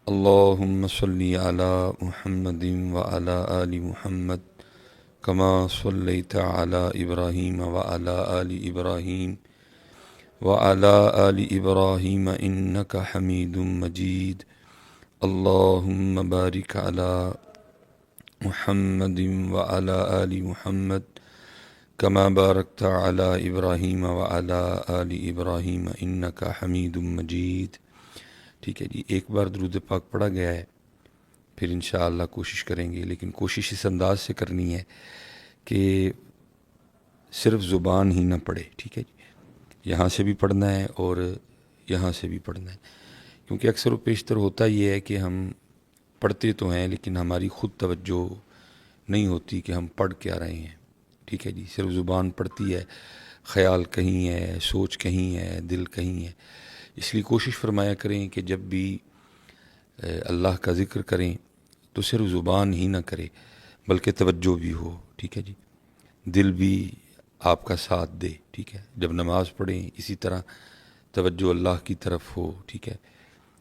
اللهم صل على محمد وعلى آل محمد كما صليت على إبراهيم وعلى آل إبراهيم وعلى آل إبراهيم إنك حميد مجيد. اللهم بارك على محمد وعلى آل محمد كما باركت على إبراهيم وعلى آل إبراهيم إنك حميد مجيد. ٹھیک ہے جی، ایک بار درود پاک پڑھا گیا ہے، پھر انشاءاللہ کوشش کریں گے، لیکن کوشش اس انداز سے کرنی ہے کہ صرف زبان ہی نہ پڑھے. ٹھیک ہے جی، یہاں سے بھی پڑھنا ہے اور یہاں سے بھی پڑھنا ہے، کیونکہ اکثر و بیشتر ہوتا یہ ہے کہ ہم پڑھتے تو ہیں لیکن ہماری خود توجہ نہیں ہوتی کہ ہم پڑھ کیا رہے ہیں. ٹھیک ہے جی، صرف زبان پڑھتی ہے، خیال کہیں ہے، سوچ کہیں ہے، دل کہیں ہے. اس لیے کوشش فرمایا کریں کہ جب بھی اللہ کا ذکر کریں تو صرف زبان ہی نہ کرے بلکہ توجہ بھی ہو. ٹھیک ہے جی، دل بھی آپ کا ساتھ دے. ٹھیک ہے، جب نماز پڑھیں اسی طرح توجہ اللہ کی طرف ہو. ٹھیک ہے،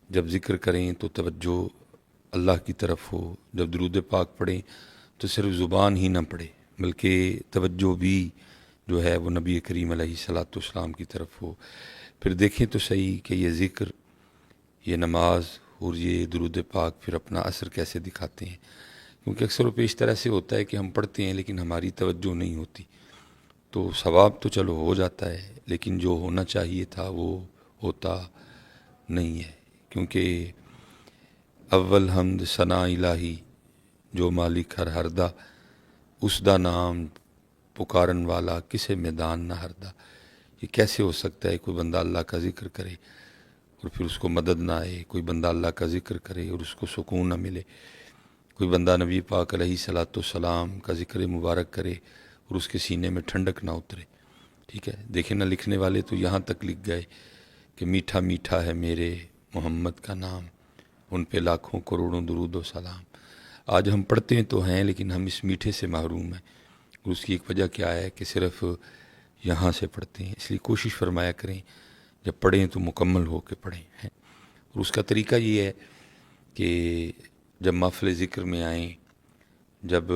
جب ذکر کریں تو توجہ اللہ کی طرف ہو. جب درود پاک پڑھیں تو صرف زبان ہی نہ پڑھے بلکہ توجہ بھی جو ہے وہ نبی کریم علیہ الصلاۃ والسلام کی طرف ہو. پھر دیکھیں تو صحیح کہ یہ ذکر، یہ نماز اور یہ درود پاک پھر اپنا اثر کیسے دکھاتے ہیں. کیونکہ اکثر و بیشتر ایسے ہوتا ہے کہ ہم پڑھتے ہیں لیکن ہماری توجہ نہیں ہوتی، تو ثواب تو چلو ہو جاتا ہے لیکن جو ہونا چاہیے تھا وہ ہوتا نہیں ہے. کیونکہ اول حمد ثنا الہی جو مالک ہر ہردا، اس دا نام پکارن والا کسے میدان نہ ہردا. یہ کیسے ہو سکتا ہے کوئی بندہ اللہ کا ذکر کرے اور پھر اس کو مدد نہ آئے، کوئی بندہ اللہ کا ذکر کرے اور اس کو سکون نہ ملے، کوئی بندہ نبی پاک علیہ الصلاۃ والسلام کا ذکر مبارک کرے اور اس کے سینے میں ٹھنڈک نہ اترے. ٹھیک ہے، دیکھیں نہ لکھنے والے تو یہاں تک لکھ گئے کہ میٹھا میٹھا ہے میرے محمد کا نام، ان پہ لاکھوں کروڑوں درود و سلام. آج ہم پڑھتے تو ہیں لیکن ہم اس میٹھے سے محروم ہیں، اور اس کی ایک وجہ کیا ہے کہ صرف یہاں سے پڑھتے ہیں. اس لیے کوشش فرمایا کریں جب پڑھیں تو مکمل ہو کے پڑھیں. اور اس کا طریقہ یہ ہے کہ جب محفل ذکر میں آئیں، جب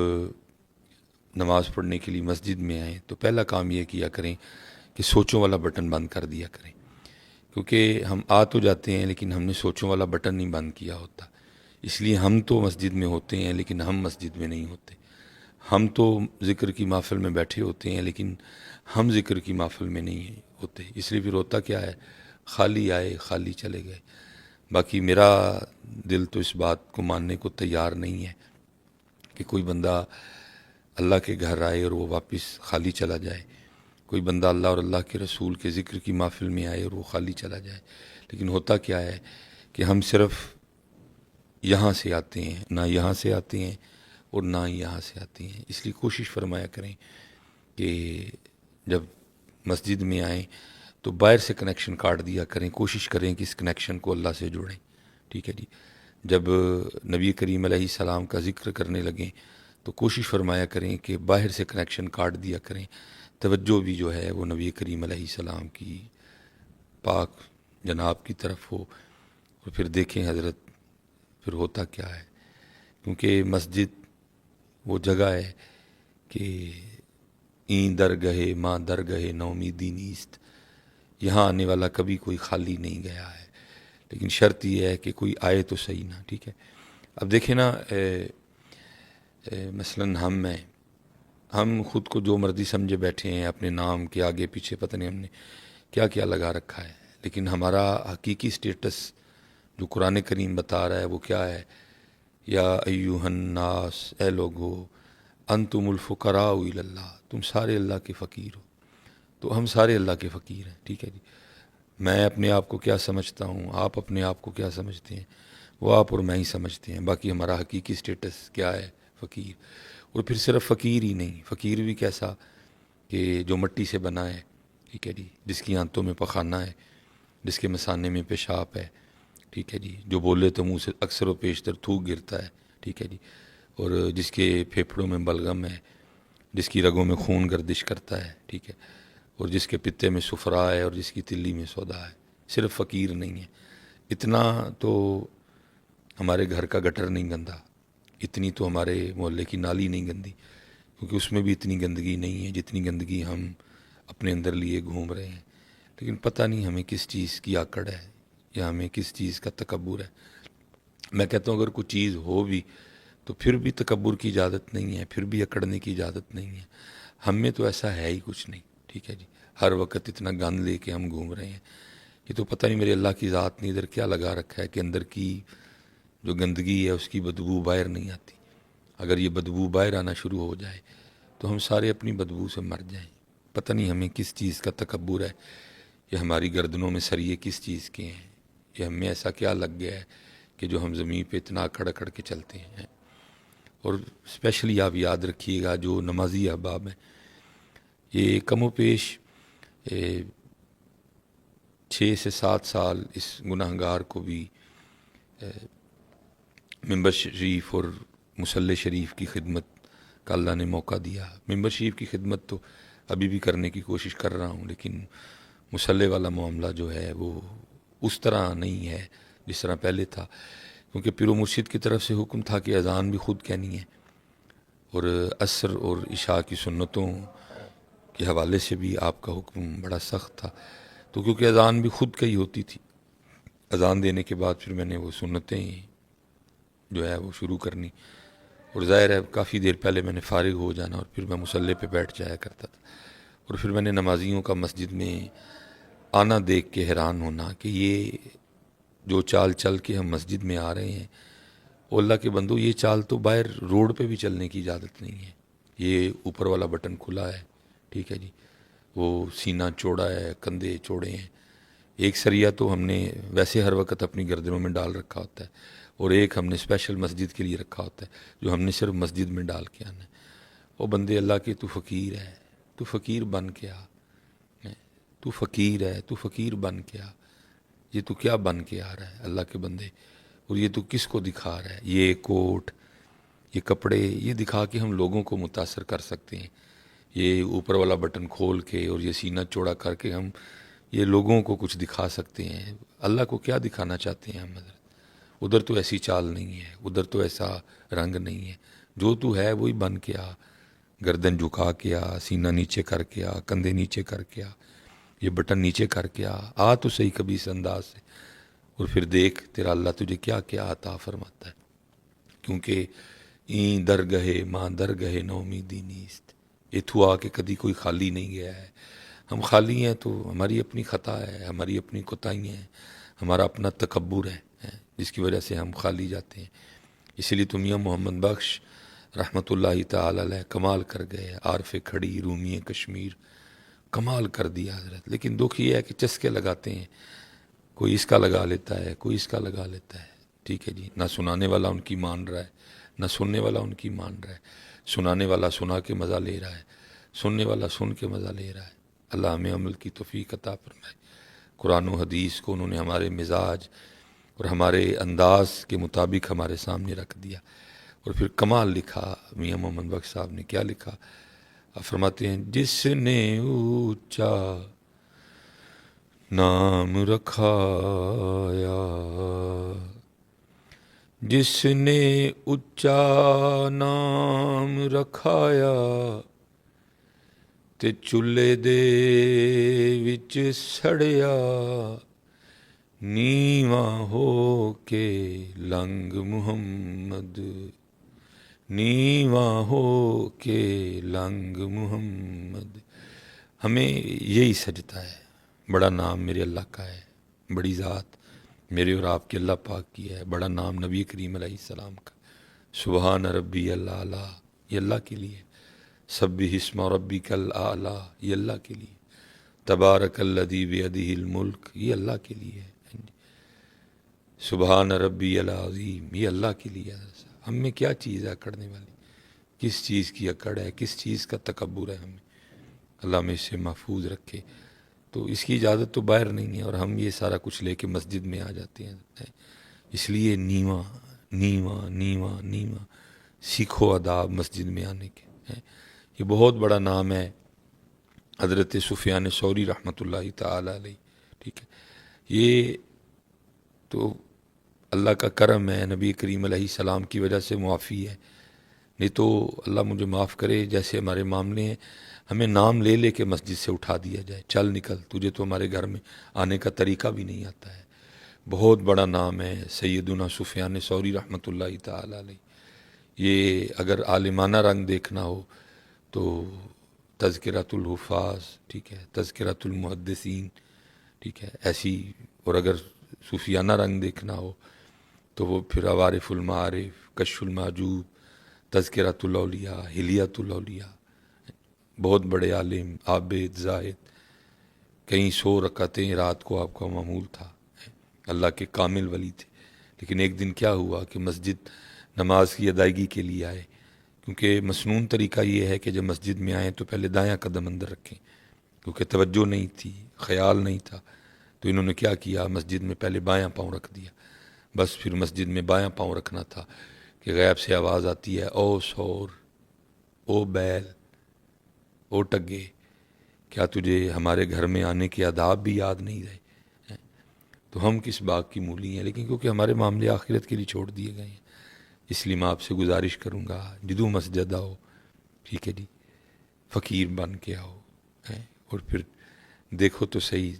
نماز پڑھنے کے لیے مسجد میں آئیں، تو پہلا کام یہ کیا کریں کہ سوچوں والا بٹن بند کر دیا کریں. کیونکہ ہم آ تو جاتے ہیں لیکن ہم نے سوچوں والا بٹن نہیں بند کیا ہوتا. اس لیے ہم تو مسجد میں ہوتے ہیں لیکن ہم مسجد میں نہیں ہوتے. ہم تو ذکر کی محفل میں بیٹھے ہوتے ہیں لیکن ہم ذکر کی محفل میں نہیں ہوتے. اس لیے پھر ہوتا کیا ہے، خالی آئے خالی چلے گئے. باقی میرا دل تو اس بات کو ماننے کو تیار نہیں ہے کہ کوئی بندہ اللہ کے گھر آئے اور وہ واپس خالی چلا جائے، کوئی بندہ اللہ اور اللہ کے رسول کے ذکر کی محفل میں آئے اور وہ خالی چلا جائے. لیکن ہوتا کیا ہے کہ ہم صرف یہاں سے آتے ہیں، نہ یہاں سے آتے ہیں اور نہ ہی یہاں سے آتے ہیں. اس لیے کوشش فرمایا کریں کہ جب مسجد میں آئیں تو باہر سے کنیکشن کاٹ دیا کریں، کوشش کریں کہ اس کنیکشن کو اللہ سے جوڑیں. ٹھیک ہے جی، جب نبی کریم علیہ السلام کا ذکر کرنے لگیں تو کوشش فرمایا کریں کہ باہر سے کنیکشن کاٹ دیا کریں، توجہ بھی جو ہے وہ نبی کریم علیہ السلام کی پاک جناب کی طرف ہو. اور پھر دیکھیں حضرت پھر ہوتا کیا ہے، کیونکہ مسجد وہ جگہ ہے کہ این درگاہ ماں درگاہ نومیدی نیست، یہاں آنے والا کبھی کوئی خالی نہیں گیا ہے. لیکن شرط یہ ہے کہ کوئی آئے تو صحیح نا. ٹھیک ہے، اب دیکھیں نا مثلاً ہم خود کو جو مرضی سمجھے بیٹھے ہیں، اپنے نام کے آگے پیچھے پتہ نہیں ہم نے کیا کیا لگا رکھا ہے. لیکن ہمارا حقیقی سٹیٹس جو قرآن کریم بتا رہا ہے وہ کیا ہے، یا ایہا الناس، اے لوگو، انتم الفقراء الی اللہ، تم سارے اللہ کے فقیر ہو. تو ہم سارے اللہ کے فقیر ہیں. ٹھیک ہے جی، میں اپنے آپ کو کیا سمجھتا ہوں، آپ اپنے آپ کو کیا سمجھتے ہیں، وہ آپ اور میں ہی سمجھتے ہیں. باقی ہمارا حقیقی سٹیٹس کیا ہے، فقیر. اور پھر صرف فقیر ہی نہیں، فقیر بھی کیسا کہ جو مٹی سے بنا ہے. ٹھیک ہے جی، جس کی آنتوں میں پخانہ ہے، جس کے مثانے میں پیشاب ہے. ٹھیک ہے جی، جو بولے تو منہ سے اکثر و بیشتر تھوک گرتا ہے. ٹھیک ہے جی، اور جس کے پھیپھڑوں میں بلغم ہے، جس کی رگوں میں خون گردش کرتا ہے. ٹھیک ہے، اور جس کے پتے میں سفرا ہے اور جس کی تلی میں سودا ہے. صرف فقیر نہیں ہے. اتنا تو ہمارے گھر کا گٹر نہیں گندا، اتنی تو ہمارے محلے کی نالی نہیں گندی، کیونکہ اس میں بھی اتنی گندگی نہیں ہے جتنی گندگی ہم اپنے اندر لیے گھوم رہے ہیں۔ لیکن پتہ نہیں ہمیں کس چیز کی آکڑ ہے یا ہمیں کس چیز کا تکبر ہے۔ میں کہتا ہوں اگر کوئی چیز ہو بھی تو پھر بھی تکبر کی اجازت نہیں ہے، پھر بھی اکڑنے کی اجازت نہیں ہے۔ ہم میں تو ایسا ہے ہی کچھ نہیں، ٹھیک ہے جی۔ ہر وقت اتنا گند لے کے ہم گھوم رہے ہیں، یہ تو پتہ نہیں میرے اللہ کی ذات نے ادھر کیا لگا رکھا ہے کہ اندر کی جو گندگی ہے اس کی بدبو باہر نہیں آتی۔ اگر یہ بدبو باہر آنا شروع ہو جائے تو ہم سارے اپنی بدبو سے مر جائیں۔ پتہ نہیں ہمیں کس چیز کا تکبر ہے، یہ ہماری گردنوں میں سریے کس چیز کے ہیں، یہ ہمیں ایسا کیا لگ گیا ہے کہ جو ہم زمین پہ اتنا اکڑ اکڑ کے چلتے ہیں۔ اور اسپیشلی آپ یاد رکھیے گا جو نمازی احباب ہیں، یہ کم و بیش 6 سے 7 سال اس گناہ گار کو بھی ممبر شریف اور مصلی شریف کی خدمت کا اللہ نے موقع دیا۔ ممبر شریف کی خدمت تو ابھی بھی کرنے کی کوشش کر رہا ہوں، لیکن مصلی والا معاملہ جو ہے وہ اس طرح نہیں ہے جس طرح پہلے تھا، کیونکہ پیر و مرشد کی طرف سے حکم تھا کہ اذان بھی خود کہنی ہے، اور عصر اور عشاء کی سنتوں کے حوالے سے بھی آپ کا حکم بڑا سخت تھا۔ تو کیونکہ اذان بھی خود کہی ہوتی تھی، اذان دینے کے بعد پھر میں نے وہ سنتیں جو ہے وہ شروع کرنی، اور ظاہر ہے کافی دیر پہلے میں نے فارغ ہو جانا اور پھر میں مصلی پہ بیٹھ جایا کرتا تھا، اور پھر میں نے نمازیوں کا مسجد میں آنا دیکھ کے حیران ہونا کہ یہ جو چال چل کے ہم مسجد میں آ رہے ہیں، او اللہ کے بندو یہ چال تو باہر روڈ پہ بھی چلنے کی اجازت نہیں ہے۔ یہ اوپر والا بٹن کھلا ہے، ٹھیک ہے جی، وہ سینہ چوڑا ہے، کندھے چوڑے ہیں۔ ایک سریہ تو ہم نے ویسے ہر وقت اپنی گردنوں میں ڈال رکھا ہوتا ہے، اور ایک ہم نے اسپیشل مسجد کے لیے رکھا ہوتا ہے جو ہم نے صرف مسجد میں ڈال کے آنا ہے۔ او بندے اللہ کے، تو فقیر ہے، تو فقیر بن کے آ، تو فقیر ہے، تو فقیر بن کے آ۔ یہ تو کیا بن کے آ رہا ہے اللہ کے بندے، اور یہ تو کس کو دکھا رہا ہے؟ یہ کوٹ، یہ کپڑے، یہ دکھا کے ہم لوگوں کو متاثر کر سکتے ہیں، یہ اوپر والا بٹن کھول کے اور یہ سینہ چوڑا کر کے ہم یہ لوگوں کو کچھ دکھا سکتے ہیں۔ اللہ کو کیا دکھانا چاہتے ہیں ہم حضرت؟ ادھر تو ایسی چال نہیں ہے، ادھر تو ایسا رنگ نہیں ہے، جو تو ہے وہی بن کے آ، گردن جھکا کے آ، سینہ نیچے کر کے آ، کندھے نیچے کر کے آ، یہ بٹن نیچے کر کے آ تو صحیح کبھی اس انداز سے، اور پھر دیکھ تیرا اللہ تجھے کیا کیا عطا فرماتا ہے۔ کیونکہ این درگہے ماں درگہے نومیدی نیست، اتھو آ کے کدی کوئی خالی نہیں گیا ہے۔ ہم خالی ہیں تو ہماری اپنی خطا ہے، ہماری اپنی کوتاہیاں ہیں، ہمارا اپنا تکبر ہے جس کی وجہ سے ہم خالی جاتے ہیں۔ اسی لیے تو میاں محمد بخش رحمۃ اللہ تعالی علیہ کمال کر گئے، عارف کھڑی رومی کشمیر، کمال کر دیا حضرت۔ لیکن دکھ یہ ہے کہ چسکے لگاتے ہیں، کوئی اس کا لگا لیتا ہے، کوئی اس کا لگا لیتا ہے، ٹھیک ہے جی۔ نہ سنانے والا ان کی مان رہا ہے، نہ سننے والا ان کی مان رہا ہے۔ سنانے والا سنا کے مزہ لے رہا ہے، سننے والا سن کے مزہ لے رہا ہے۔ اللہ ہمیں عمل کی توفیق عطا فرمائے۔ قرآن و حدیث کو انہوں نے ہمارے مزاج اور ہمارے انداز کے مطابق ہمارے سامنے رکھ دیا، اور پھر کمال لکھا۔ میاں محمد بخش صاحب نے کیا لکھا؟ آپ فرماتے ہیں جس نے اونچا نام رکھایا، جس نے اونچا نام رکھایا، تے چولہے دے وچ سڑیا، نیواں ہو کے لنگ محمد، نیواں ہو کے لنگ محمد۔ ہمیں یہی سجتا ہے۔ بڑا نام میرے اللہ کا ہے، بڑی ذات میرے اور آپ کے اللہ پاک کی ہے، بڑا نام نبی کریم علیہ السلام کا، سبحان ربی الاعلیٰ یہ اللہ کے لیے، سبح اسم ربک الاعلیٰ یہ اللہ کے لیے، تبارک الذی بیدہ الملک یہ اللہ کے لیے، سبحان ربی العظیم یہ اللہ کے لیے۔ ہم میں کیا چیز ہے اکڑنے والی؟ کس چیز کی اکڑ ہے؟ کس چیز کا تکبر ہے ہمیں؟ اللہ ہمیں اس سے محفوظ رکھے۔ تو اس کی اجازت تو باہر نہیں ہے، اور ہم یہ سارا کچھ لے کے مسجد میں آ جاتے ہیں۔ اس لیے نیواں نیواں نیواں نیواں سیکھو آداب مسجد میں آنے کے۔ یہ بہت بڑا نام ہے حضرت سفیان ثوری رحمۃ اللہ تعالی علیہ، ٹھیک ہے۔ یہ تو اللہ کا کرم ہے، نبی کریم علیہ السلام کی وجہ سے معافی ہے، نہیں تو اللہ مجھے معاف کرے جیسے ہمارے معاملے ہیں، ہمیں نام لے لے کے مسجد سے اٹھا دیا جائے، چل نکل، تجھے تو ہمارے گھر میں آنے کا طریقہ بھی نہیں آتا ہے۔ بہت بڑا نام ہے سیدنا سفیان ثوری رحمۃ اللہ تعالی علیہ۔ یہ اگر عالمانہ رنگ دیکھنا ہو تو تذکرۃ الحفاظ، ٹھیک ہے، تذکرۃ المحدثین، ٹھیک ہے، ایسی، اور اگر صوفیانہ رنگ دیکھنا ہو تو وہ پھر عوارف المعارف، کشف المحجوب، تذکرۃ الاولیاء، حلیۃ الاولیاء، بہت بڑے عالم، عابد، زاہد، کئی سو رکعتیں رات کو آپ کا معمول تھا، اللہ کے کامل ولی تھے۔ لیکن ایک دن کیا ہوا کہ مسجد نماز کی ادائیگی کے لیے آئے، کیونکہ مسنون طریقہ یہ ہے کہ جب مسجد میں آئیں تو پہلے دایاں قدم اندر رکھیں، کیونکہ توجہ نہیں تھی، خیال نہیں تھا، تو انہوں نے کیا کیا، مسجد میں پہلے بایاں پاؤں رکھ دیا۔ بس پھر مسجد میں بایاں پاؤں رکھنا تھا کہ غیب سے آواز آتی ہے، او سور، او بیل، او ٹگے، کیا تجھے ہمارے گھر میں آنے کے آداب بھی یاد نہیں رہے؟ تو ہم کس باغ کی مولی ہیں، لیکن کیونکہ ہمارے معاملے آخرت کے لیے چھوڑ دیے گئے ہیں، اس لیے میں آپ سے گزارش کروں گا، جدو مسجد آؤ، ٹھیک ہے جی، فقیر بن کے آؤ، اور پھر دیکھو تو صحیح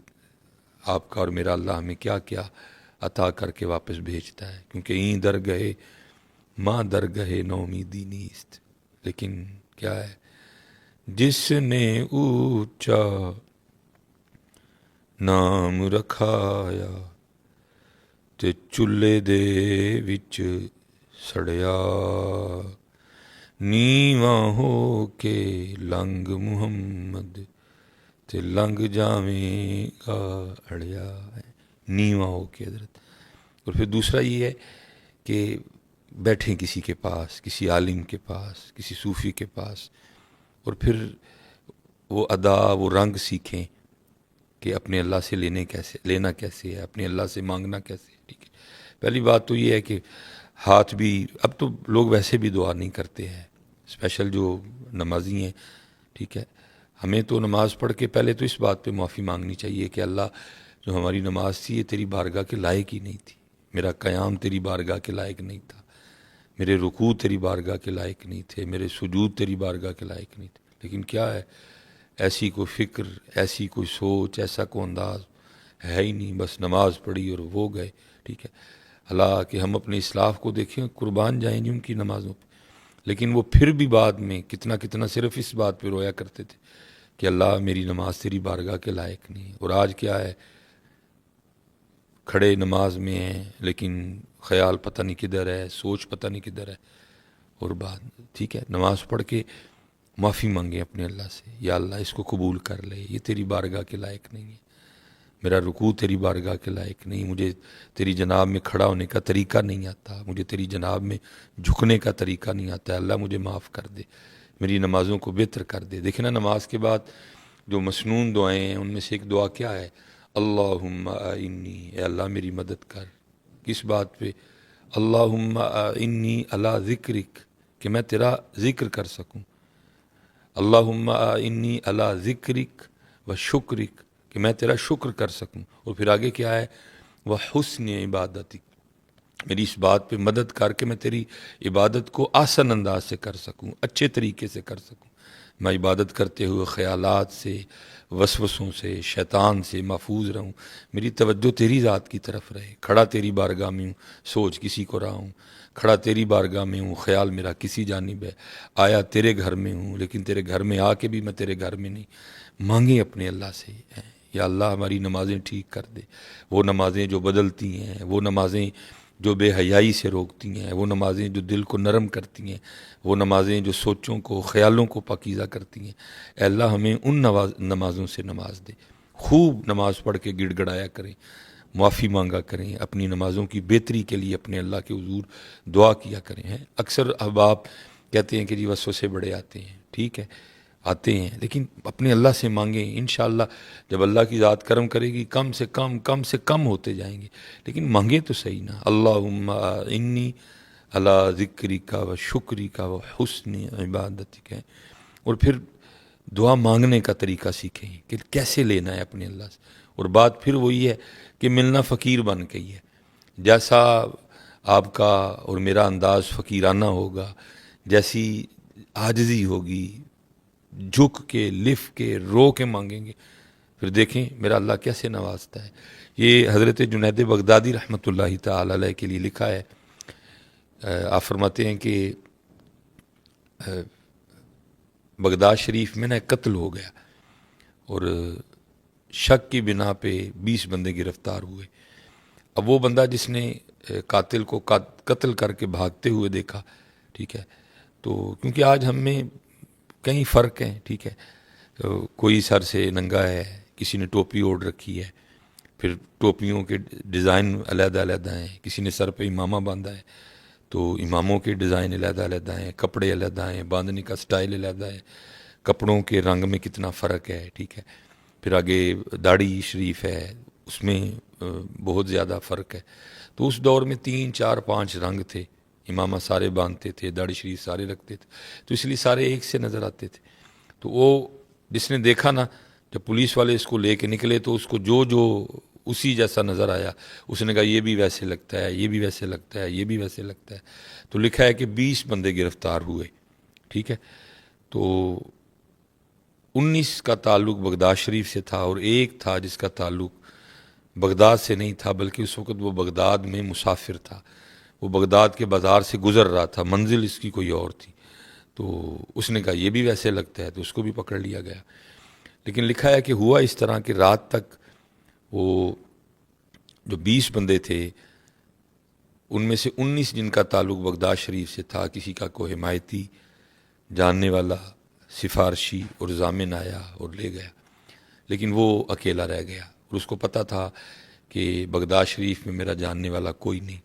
آپ کا اور میرا اللہ ہمیں کیا کیا عطا کر کے واپس بھیجتا ہے، کیونکہ این در گئے ماں در گئے نومیدی نیست، لیکن کیا ہے، جس نے اونچا نام رکھایا تے چولہے دے وچ سڑیا، نیواں ہو کے لنگ محمد تے لنگ جاویں گا اڑیا، نیواں ہو کے حضرت۔ اور پھر دوسرا یہ ہے کہ بیٹھیں کسی کے پاس، کسی عالم کے پاس، کسی صوفی کے پاس، اور پھر وہ ادا، وہ رنگ سیکھیں کہ اپنے اللہ سے لینا کیسے ہے، اپنے اللہ سے مانگنا کیسے ہے، ٹھیک ہے۔ پہلی بات تو یہ ہے کہ ہاتھ بھی، اب تو لوگ ویسے بھی دعا نہیں کرتے ہیں، اسپیشل جو نمازی ہیں، ٹھیک ہے، ہمیں تو نماز پڑھ کے پہلے تو اس بات پہ معافی مانگنی چاہیے کہ اللہ، جو ہماری نماز تھی یہ تیری بارگاہ کے لائق ہی نہیں تھی، میرا قیام تیری بارگاہ کے لائق نہیں تھا، میرے رکوع تیری بارگاہ کے لائق نہیں تھے، میرے سجود تیری بارگاہ کے لائق نہیں تھے۔ لیکن کیا ہے، ایسی کوئی فکر، ایسی کوئی سوچ، ایسا کوئی انداز ہے ہی نہیں، بس نماز پڑھی اور وہ گئے، ٹھیک ہے۔ حالانکہ ہم اپنے اسلاف کو دیکھیں، قربان جائیں جی ان کی نمازوں پہ، لیکن وہ پھر بھی بعد میں کتنا کتنا صرف اس بات پہ رویا کرتے تھے کہ اللہ میری نماز تیری بارگاہ کے لائق نہیں ہے۔ اور آج کیا ہے، کھڑے نماز میں ہیں لیکن خیال پتہ نہیں کدھر ہے، سوچ پتہ نہیں کدھر ہے، اور بعد، ٹھیک ہے، نماز پڑھ کے معافی مانگیں اپنے اللہ سے، یا اللہ اس کو قبول کر لے، یہ تیری بارگاہ کے لائق نہیں ہے، میرا رکوع تیری بارگاہ کے لائق نہیں، مجھے تیری جناب میں کھڑا ہونے کا طریقہ نہیں آتا، مجھے تیری جناب میں جھکنے کا طریقہ نہیں آتا، اللہ مجھے معاف کر دے، میری نمازوں کو بہتر کر دے۔ دیکھیں نا، نماز کے بعد جو مسنون دعائیں ہیں ان میں سے ایک دعا کیا ہے، اللہم اعنی، اے اللہ میری مدد کر، کس بات پہ، اللہم اعنی علی ذکرک، کہ میں تیرا ذکر کر سکوں، اللہم اعنی علی ذکرک و شکرک، کہ میں تیرا شکر کر سکوں، اور پھر آگے کیا ہے، وہ حسن عبادتک، میری اس بات پہ مدد کر کے میں تیری عبادت کو آسان انداز سے کر سکوں، اچھے طریقے سے کر سکوں، میں عبادت کرتے ہوئے خیالات سے، وسوسوں سے، شیطان سے محفوظ رہوں، میری توجہ تیری ذات کی طرف رہے، کھڑا تیری بارگاہ میں ہوں، سوچ کسی کو رہا ہوں، کھڑا تیری بارگاہ میں ہوں، خیال میرا کسی جانب ہے، آیا تیرے گھر میں ہوں لیکن تیرے گھر میں آ کے بھی میں تیرے گھر میں نہیں۔ مانگیں اپنے اللہ سے، یا اللہ ہماری نمازیں ٹھیک کر دے، وہ نمازیں جو بدلتی ہیں، وہ نمازیں جو بے حیائی سے روکتی ہیں، وہ نمازیں جو دل کو نرم کرتی ہیں، وہ نمازیں جو سوچوں کو، خیالوں کو پاکیزہ کرتی ہیں، اے اللہ ہمیں ان نمازوں سے نماز دے۔ خوب نماز پڑھ کے گڑ گڑایا کریں، معافی مانگا کریں، اپنی نمازوں کی بہتری کے لیے اپنے اللہ کے حضور دعا کیا کریں۔ اکثر احباب کہتے ہیں کہ جی وسوسے بڑے آتے ہیں، ٹھیک ہے، آتے ہیں، لیکن اپنے اللہ سے مانگیں، انشاءاللہ جب اللہ کی ذات کرم کرے گی کم سے کم ہوتے جائیں گے، لیکن مانگیں تو صحیح نا، اللہم انی علی ذکرک و شکرک و حسن عبادتک، اور پھر دعا مانگنے کا طریقہ سیکھیں کہ کیسے لینا ہے اپنے اللہ سے، اور بات پھر وہی ہے کہ ملنا فقیر بن کے ہی ہے، جیسا آپ کا اور میرا انداز فقیرانہ ہوگا، جیسی عاجزی ہوگی، جھک کے، لف کے، رو کے مانگیں گے، پھر دیکھیں میرا اللہ کیسے نوازتا ہے۔ یہ حضرت جنید بغدادی رحمۃ اللہ تعالی علیہ کے لیے لکھا ہے۔ آپ فرماتے ہیں کہ بغداد شریف میں نا ایک قتل ہو گیا، اور شک کی بنا پہ 20 بندے گرفتار ہوئے۔ اب وہ بندہ جس نے قاتل کو قتل کر کے بھاگتے ہوئے دیکھا، ٹھیک ہے، تو کیونکہ آج ہم میں کئی فرق ہیں، ٹھیک ہے، کوئی سر سے ننگا ہے، کسی نے ٹوپی اوڑھ رکھی ہے، پھر ٹوپیوں کے ڈیزائن علیحدہ علیحدہ ہیں، کسی نے سر پہ امامہ باندھا ہے تو اماموں کے ڈیزائن علیحدہ علیحدہ ہیں، کپڑے علیحدہ ہیں، باندھنے کا سٹائل علیحدہ ہے، کپڑوں کے رنگ میں کتنا فرق ہے، ٹھیک ہے، پھر آگے داڑھی شریف ہے، اس میں بہت زیادہ فرق ہے۔ تو اس دور میں 3 4 5 رنگ تھے، امامہ سارے باندھتے تھے، داڑھی شریف سارے رکھتے تھے، تو اس لیے سارے ایک سے نظر آتے تھے۔ تو وہ جس نے دیکھا نا، جب پولیس والے اس کو لے کے نکلے تو اس کو جو اسی جیسا نظر آیا، اس نے کہا یہ بھی ویسے لگتا ہے، یہ بھی ویسے لگتا ہے، یہ بھی ویسے لگتا ہے۔ تو لکھا ہے کہ 20 بندے گرفتار ہوئے، ٹھیک ہے۔ تو 19 کا تعلق بغداد شریف سے تھا، اور ایک تھا جس کا تعلق بغداد سے نہیں تھا، بلکہ اس وقت وہ بغداد میں مسافر تھا، وہ بغداد کے بازار سے گزر رہا تھا، منزل اس کی کوئی اور تھی۔ تو اس نے کہا یہ بھی ویسے لگتا ہے، تو اس کو بھی پکڑ لیا گیا۔ لیکن لکھا ہے کہ ہوا اس طرح کہ رات تک وہ جو 20 بندے تھے، ان میں سے 19 جن کا تعلق بغداد شریف سے تھا، کسی کا کوئی حمایتی، جاننے والا، سفارشی اور ضامن آیا اور لے گیا، لیکن وہ اکیلا رہ گیا، اور اس کو پتہ تھا کہ بغداد شریف میں میرا جاننے والا کوئی نہیں،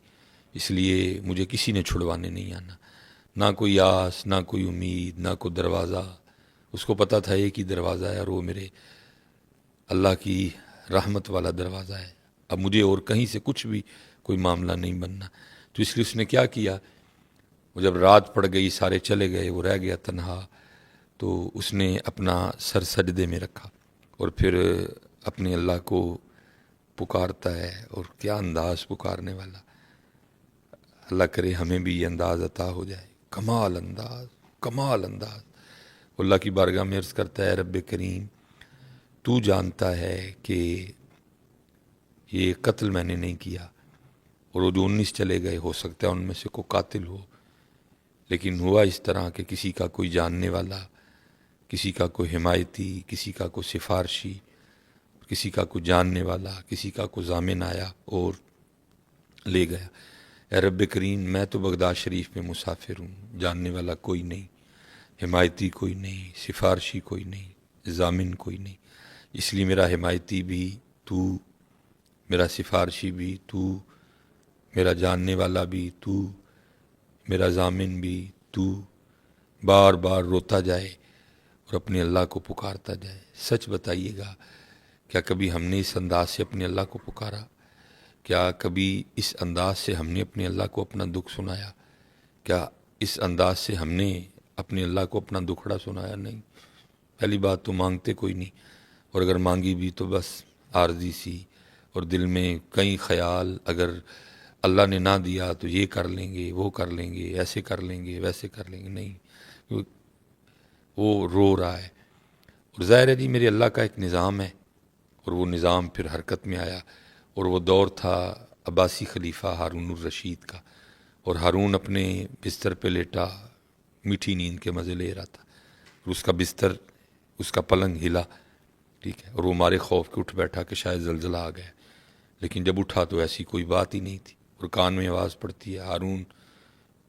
اس لیے مجھے کسی نے چھڑوانے نہیں آنا، نہ کوئی آس، نہ کوئی امید، نہ کوئی دروازہ۔ اس کو پتہ تھا ایک ہی دروازہ ہے، اور وہ میرے اللہ کی رحمت والا دروازہ ہے، اب مجھے اور کہیں سے کچھ بھی کوئی معاملہ نہیں بننا۔ تو اس لیے اس نے کیا کیا، وہ جب رات پڑ گئی، سارے چلے گئے، وہ رہ گیا تنہا، تو اس نے اپنا سر سجدے میں رکھا اور پھر اپنے اللہ کو پکارتا ہے، اور کیا انداز پکارنے والا۔ اللہ کرے ہمیں بھی یہ انداز عطا ہو جائے، کمال انداز، کمال انداز۔ اللہ کی بارگاہ میں عرض کرتا ہے، رب کریم تو جانتا ہے کہ یہ قتل میں نے نہیں کیا، اور وہ جو 19 چلے گئے ہو سکتا ہے ان میں سے کوئی قاتل ہو، لیکن ہوا اس طرح کہ کسی کا کوئی جاننے والا، کسی کا کوئی حمایتی، کسی کا کوئی سفارشی، کسی کا کوئی جاننے والا، کسی کا کوئی ضامن آیا اور لے گیا۔ اے رب کریم میں تو بغداد شریف میں مسافر ہوں، جاننے والا کوئی نہیں، حمایتی کوئی نہیں، سفارشی کوئی نہیں، ضامن کوئی نہیں، اس لیے میرا حمایتی بھی تو، میرا سفارشی بھی تو، میرا جاننے والا بھی تو، میرا ضامن بھی تو۔ بار بار روتا جائے اور اپنے اللہ کو پکارتا جائے۔ سچ بتائیے گا، کیا کبھی ہم نے اس انداز سے اپنے اللہ کو پکارا؟ کیا کبھی اس انداز سے ہم نے اپنے اللہ کو اپنا دکھ سنایا؟ کیا اس انداز سے ہم نے اپنے اللہ کو اپنا دکھڑا سنایا؟ نہیں۔ پہلی بات تو مانگتے کوئی نہیں، اور اگر مانگی بھی تو بس عارضی سی، اور دل میں کئی خیال، اگر اللہ نے نہ دیا تو یہ کر لیں گے، وہ کر لیں گے، ایسے کر لیں گے، ویسے کر لیں گے، نہیں، وہ رو رہا ہے۔ اور ظاہر ہے جی میرے اللہ کا ایک نظام ہے، اور وہ نظام پھر حرکت میں آیا، اور وہ دور تھا عباسی خلیفہ ہارون الرشید کا، اور ہارون اپنے بستر پہ لیٹا میٹھی نیند کے مزے لے رہا تھا، اور اس کا بستر، اس کا پلنگ ہلا، ٹھیک ہے، اور وہ مارے خوف کے اٹھ بیٹھا کہ شاید زلزلہ آ گیا، لیکن جب اٹھا تو ایسی کوئی بات ہی نہیں تھی، اور کان میں آواز پڑتی ہے، ہارون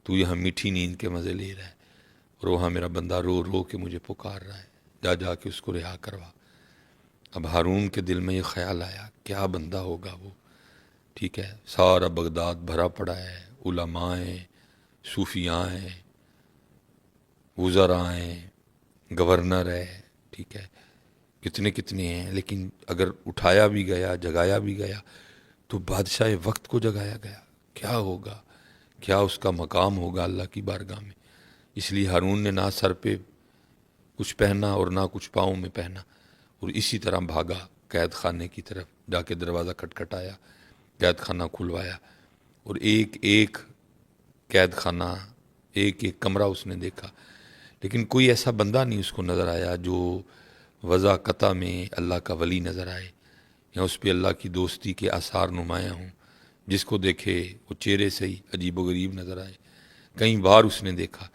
تو یہاں میٹھی نیند کے مزے لے رہا ہے، اور وہاں میرا بندہ رو رو کے مجھے پکار رہا ہے، جا جا کے اس کو رہا کروا۔ اب ہارون کے دل میں یہ خیال آیا، کیا بندہ ہوگا وہ، ٹھیک ہے، سارا بغداد بھرا پڑا ہے، علماء ہیں، صوفیاء ہیں، وزراء ہیں، گورنر ہے، ٹھیک ہے، کتنے کتنے ہیں، لیکن اگر اٹھایا بھی گیا، جگایا بھی گیا تو بادشاہ وقت کو جگایا گیا، کیا ہوگا، کیا اس کا مقام ہوگا اللہ کی بارگاہ میں۔ اس لیے ہارون نے نہ سر پہ کچھ پہنا اور نہ کچھ پاؤں میں پہنا، اور اسی طرح بھاگا قید خانے کی طرف، جا کے دروازہ کھٹکھٹایا، قید خانہ کھلوایا، اور ایک ایک قید خانہ، ایک ایک کمرہ اس نے دیکھا، لیکن کوئی ایسا بندہ نہیں اس کو نظر آیا جو وضع قطع میں اللہ کا ولی نظر آئے یا اس پہ اللہ کی دوستی کے آثار نمایاں ہوں، جس کو دیکھے وہ چہرے سے ہی عجیب و غریب نظر آئے۔ کئی بار اس نے دیکھا،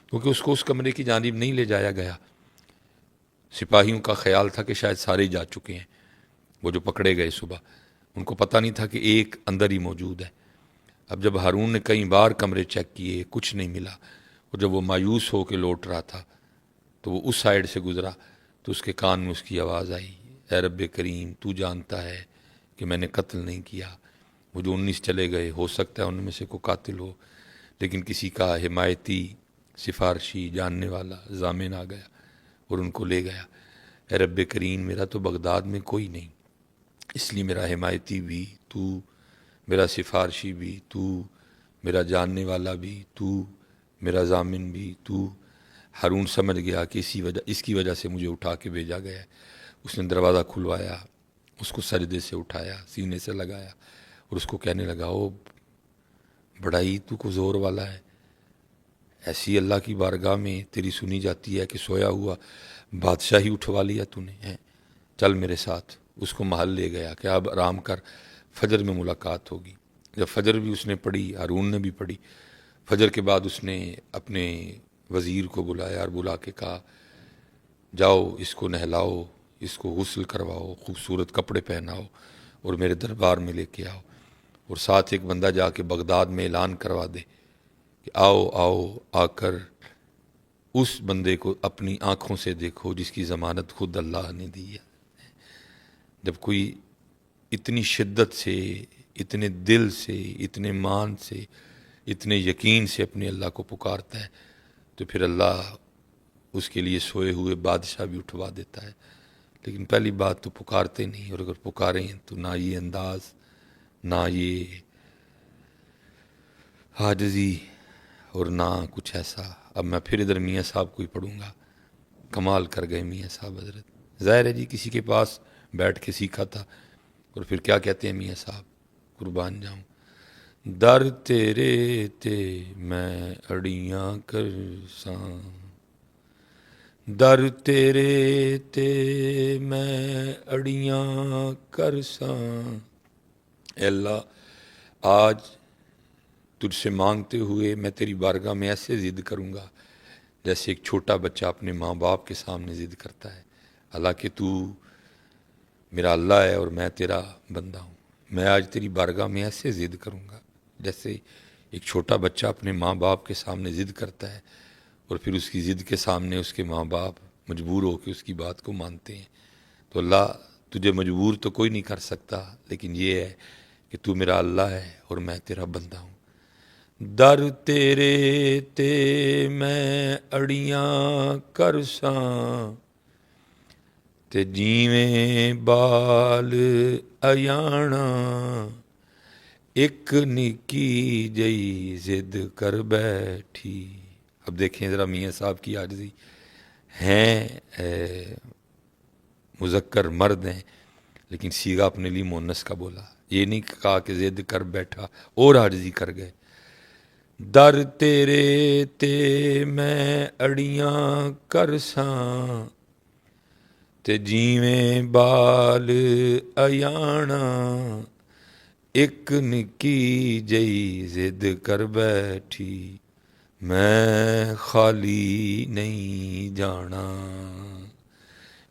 کیونکہ اس کو اس کمرے کی جانب نہیں لے جایا گیا۔ سپاہیوں کا خیال تھا کہ شاید سارے ہی جا چکے ہیں، وہ جو پکڑے گئے صبح، ان کو پتہ نہیں تھا کہ ایک اندر ہی موجود ہے۔ اب جب ہارون نے کئی بار کمرے چیک کیے، کچھ نہیں ملا، اور جب وہ مایوس ہو کے لوٹ رہا تھا تو وہ اس سائیڈ سے گزرا تو اس کے کان میں اس کی آواز آئی، اے رب کریم، تو جانتا ہے کہ میں نے قتل نہیں کیا۔ وہ جو 19 چلے گئے، ہو سکتا ہے ان میں سے کوئی قاتل ہو، لیکن کسی کا حمایتی، سفارشی، جاننے والا ضامن آ گیا اور ان کو لے گیا۔ اے رب کریم، میرا تو بغداد میں کوئی نہیں، اس لیے میرا حمایتی بھی تو، میرا سفارشی بھی تو، میرا جاننے والا بھی تو، میرا ضامن بھی تو۔ ہارون سمجھ گیا کہ اس کی وجہ سے مجھے اٹھا کے بھیجا گیا ہے۔ اس نے دروازہ کھلوایا، اس کو سجدے سے اٹھایا، سینے سے لگایا اور اس کو کہنے لگا، او بڑا ہی تو کو زور والا ہے، ایسی اللہ کی بارگاہ میں تیری سنی جاتی ہے کہ سویا ہوا بادشاہی اٹھوا لیا تو نے ہے، چل میرے ساتھ۔ اس کو محل لے گیا کہ اب آرام کر، فجر میں ملاقات ہوگی۔ جب فجر بھی اس نے پڑھی، ہارون نے بھی پڑھی، فجر کے بعد اس نے اپنے وزیر کو بلایا اور بلا کے کہا، جاؤ اس کو نہلاؤ، اس کو غسل کرواؤ، خوبصورت کپڑے پہناؤ اور میرے دربار میں لے کے آؤ، اور ساتھ ایک بندہ جا کے بغداد میں اعلان کروا دے کہ آؤ آؤ، آ کر اس بندے کو اپنی آنکھوں سے دیکھو جس کی ضمانت خود اللہ نے دی ہے۔ جب کوئی اتنی شدت سے، اتنے دل سے، اتنے مان سے، اتنے یقین سے اپنے اللہ کو پکارتا ہے تو پھر اللہ اس کے لیے سوئے ہوئے بادشاہ بھی اٹھوا دیتا ہے۔ لیکن پہلی بات تو پکارتے نہیں، اور اگر پکاریں تو نہ یہ انداز، نہ یہ عاجزی، اور نہ کچھ ایسا۔ اب میں پھر ادھر میاں صاحب کو ہی پڑھوں گا، کمال کر گئے میاں صاحب حضرت۔ ظاہر ہے جی کسی کے پاس بیٹھ کے سیکھا تھا، اور پھر کیا کہتے ہیں میاں صاحب، قربان جاؤں، در تیرے تے میں اڑیاں کرساں، در تیرے تے میں اڑیاں کرساں۔ اے اللہ، آج تجھ سے مانگتے ہوئے میں تیری بارگاہ میں ایسے ضد کروں گا جیسے ایک چھوٹا بچہ اپنے ماں باپ کے سامنے ضد کرتا ہے۔ حالانکہ تو میرا اللہ ہے اور میں تیرا بندہ ہوں، میں آج تیری بارگاہ میں ایسے ضد کروں گا جیسے ایک چھوٹا بچہ اپنے ماں باپ کے سامنے ضد کرتا ہے، اور پھر اس کی ضد کے سامنے اس کے ماں باپ مجبور ہو کے اس کی بات کو مانتے ہیں۔ تو اللہ، تجھے مجبور تو کوئی نہیں کر سکتا، لیکن یہ ہے کہ تو میرا اللہ ہے اور میں تیرا بندہ ہوں۔ در تیرے تے میں اڑیاں کرساں، تے جیویں بال ایانا، ایک نکی جئی ضد کر بیٹھی۔ اب دیکھیں ذرا میاں صاحب کی عاجزی، ہیں مذکر مرد ہیں لیکن سیغہ اپنے لیے مونس کا بولا، یہ نہیں کہا کہ ضد کر بیٹھا اور عاجزی کر گئے۔ در تیرے تے میں اڑیاں کرساں، تے جیویں بال ایانا، ایک نکی جئی ضد کر بیٹھی، میں خالی نہیں جانا،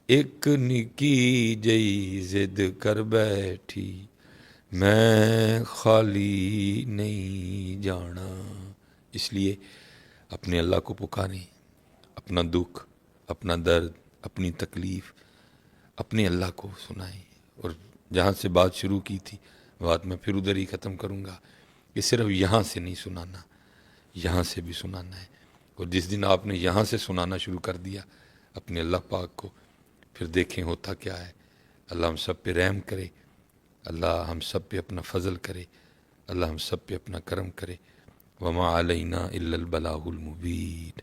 ایک نکی جئی ضد کر بیٹھی، میں خالی نہیں جانا۔ اس لیے اپنے اللہ کو پکاریں، اپنا دکھ، اپنا درد، اپنی تکلیف اپنے اللہ کو سنائیں۔ اور جہاں سے بات شروع کی تھی، بات میں پھر ادھر ہی ختم کروں گا کہ صرف یہاں سے نہیں سنانا، یہاں سے بھی سنانا ہے۔ اور جس دن آپ نے یہاں سے سنانا شروع کر دیا اپنے اللہ پاک کو، پھر دیکھیں ہوتا کیا ہے۔ اللہ ہم سب پہ رحم کرے، اللہ ہم سب پہ اپنا فضل کرے، اللہ ہم سب پہ اپنا کرم کرے۔ وما علینا الا البلاغ المبین۔